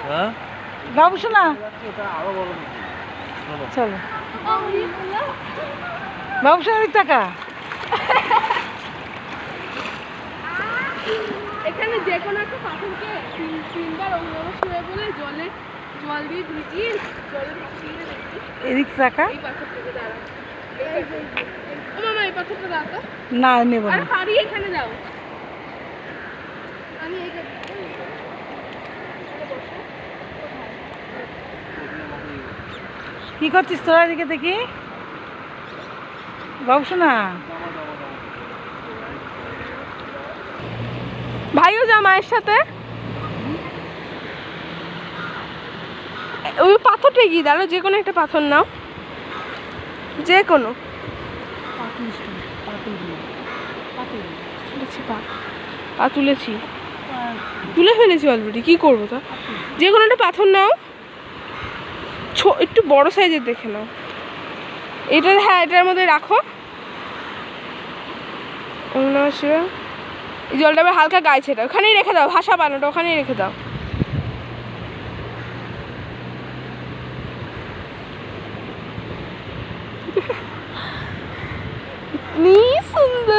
হ্যাঁ বাবু শোনা চলো বাবু শোনা টাকা এখানে যে কোনো একটা পাথরকে তিনবার ওভাবে শুয়ে বলে জল দিয়ে ভিজিয়ে জলে ভাসিয়ে রেখে এদিক টাকা এই পাথরটাকে দাঁড়া ও মামা এই পাথরটা দাও তো না নেবো আর না হাড়ি এখানে দাও আমি এই কি করছিস তোরা এদিকে দেখি বাবু শোনা ভাইও যা মায়ের সাথে ওই পাথরটা কি দাঁড়ো যে কোনো একটা পাথর নাও যে কোনো তুলেছি পা তুলেছি তুলে ফেলেছি অলরেডি কি করবো তা যে কোনো একটা পাথর নাও একটু বড় সাইজের দেখে নাও এটা হ্যাঁ এটার মধ্যে রাখো এই জলটা আবার হালকা গাইছে এটা ওখানেই রেখে দাও ভাষা বানাটা ওখানেই রেখে দাও इतनी सुंदर